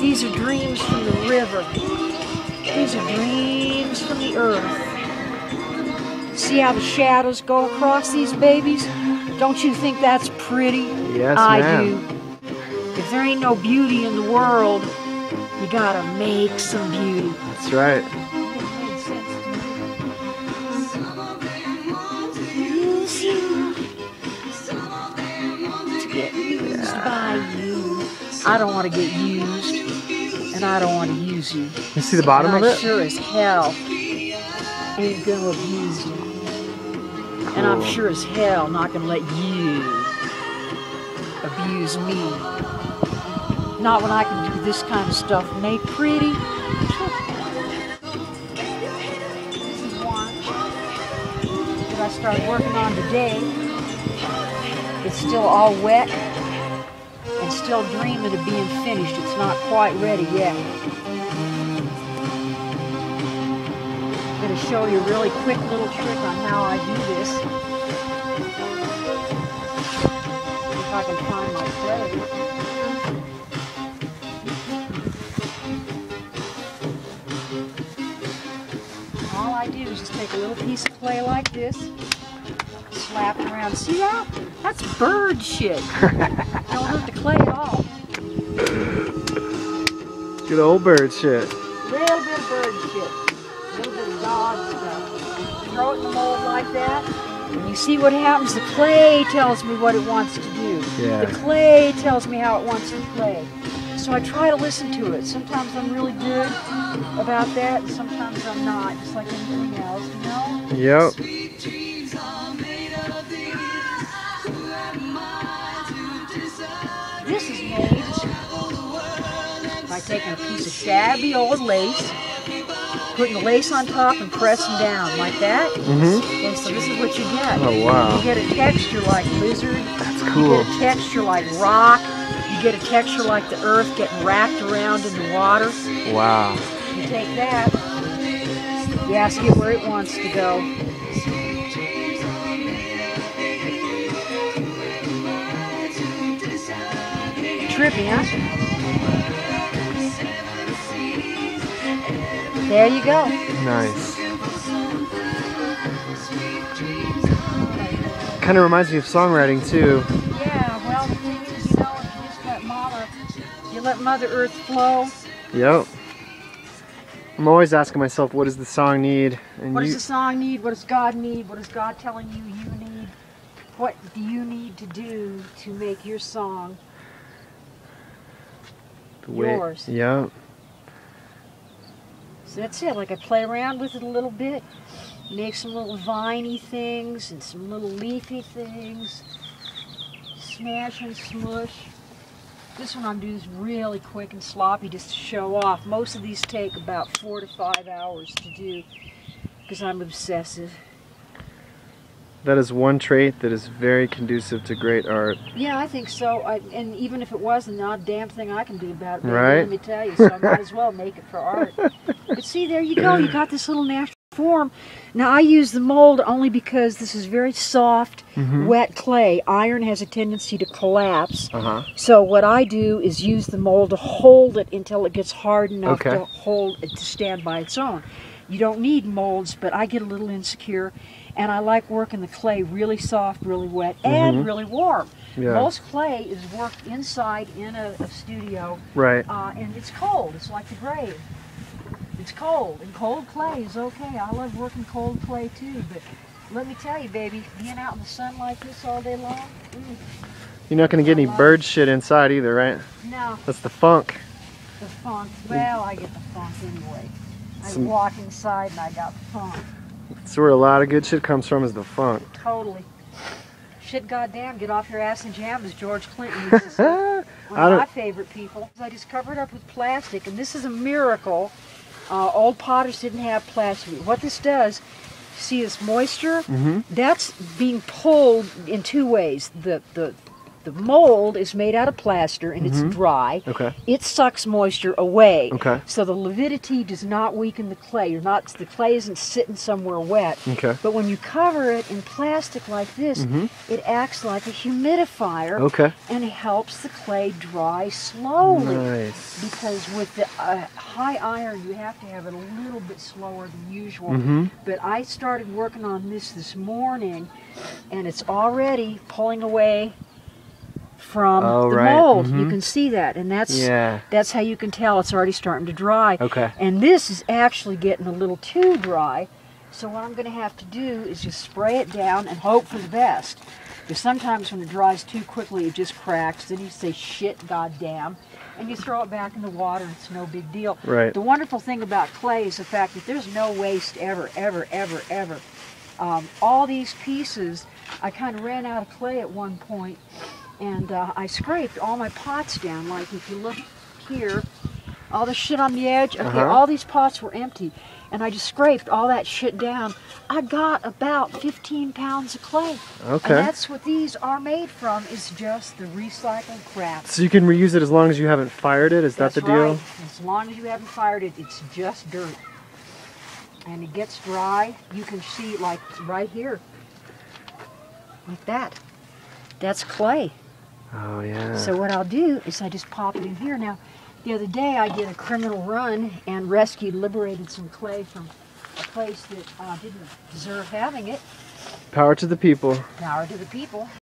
These are dreams from the river. These are dreams from the earth. See how the shadows go across these babies? Don't you think that's pretty? Yes, I ma'am. do. If there ain't no beauty in the world, you gotta make some beauty. That's right. To get used by you. I don't want to get used, and I don't want to use you. You see the bottom And of I it? sure as hell ain't gonna abuse you. And I'm sure as hell not gonna let you abuse me. Not when I can do this kind of stuff made pretty. This is one that I started working on today. It's still all wet and still dreaming of being finished. It's not quite ready yet. I'm going to show you a really quick little trick on how I do this. If I can find my clay. All I do is just take a little piece of clay like this, slap it around. See that? That's bird shit. Don't hurt the clay at all. Good old bird shit. Little bit of bird shit. A little bit of dog stuff. Throw it in the mold like that. And you see what happens? The clay tells me what it wants to do. Yeah. The clay tells me how it wants to play. So I try to listen to it. Sometimes I'm really good about that, and sometimes I'm not, just like anything else, you know? Yep. This is made by taking a piece of shabby old lace, putting the lace on top and pressing down like that. And so this is what you get. Oh, wow. You get a texture like lizard. That's cool. You get a texture like rock. You get a texture like the earth getting wrapped around in the water. Wow. You take that, you ask it where it wants to go. Trippy, huh? There you go. Nice. Kind of reminds me of songwriting too. Yeah, well, the thing is, you know, if you just let you let Mother Earth flow. Yep. I'm always asking myself, what does the song need? And What does the song need? What does God need? What is God telling you you need? What do you need to do to make your song yours? Yep. So that's it. Like I play around with it a little bit, make some little viney things and some little leafy things, smash and smush. This one I'm doing is really quick and sloppy just to show off. Most of these take about 4 to 5 hours to do because I'm obsessive. That is one trait that is very conducive to great art. Yeah, I think so. And even if it wasn't, not a damn thing I can do about it, baby, right? Let me tell you. So I might as well make it for art. But see, there you go. You got this little natural form. Now I use the mold only because this is very soft, wet clay. Iron has a tendency to collapse. So what I do is use the mold to hold it until it gets hard enough to hold it to stand by its own. You don't need molds, but I get a little insecure. And I like working the clay really soft, really wet, and really warm. Yeah. Most clay is worked inside in a studio, Right. And it's cold. It's like the grave. It's cold, and cold clay is okay. I love working cold clay too, but let me tell you, baby, being out in the sun like this all day long, You're not going to get any bird shit inside either, right? no, That's the funk. the funk. Well, I get the funk anyway. I walk inside and I got funk. That's where a lot of good shit comes from, is the funk. Totally. Shit, goddamn, get off your ass and jam, as George Clinton used to say. One of my favorite people. I just covered it up with plastic, and this is a miracle. Old potters didn't have plastic. What this does, see this moisture? That's being pulled in two ways. The The mold is made out of plaster and it's dry. Okay. It sucks moisture away. Okay. So the lividity does not weaken the clay. The clay isn't sitting somewhere wet. Okay. But when you cover it in plastic like this, it acts like a humidifier. Okay. And it helps the clay dry slowly. Nice. Because with the high iron, you have to have it a little bit slower than usual. But I started working on this morning, and it's already pulling away from the mold. You can see that, and that's how you can tell it's already starting to dry. Okay. And this is actually getting a little too dry, so what I'm going to have to do is just spray it down and hope for the best. Because sometimes when it dries too quickly, it just cracks. Then you say, shit, goddamn, and you throw it back in the water, and it's no big deal. Right. The wonderful thing about clay is the fact that there's no waste ever, ever, ever, ever. All these pieces, I kind of ran out of clay at one point, and I scraped all my pots down. Like if you look here, all the shit on the edge, okay, all these pots were empty. And I just scraped all that shit down. I got about 15 pounds of clay. Okay. And that's what these are made from, is just the recycled crap. So you can reuse it as long as you haven't fired it? Is that the deal? Right. As long as you haven't fired it, it's just dirt. And it gets dry. You can see like right here. Like that. That's clay. Oh, yeah. So what I'll do is I just pop it in here. Now, the other day I did a criminal run and liberated some clay from a place that didn't deserve having it. Power to the people. Power to the people.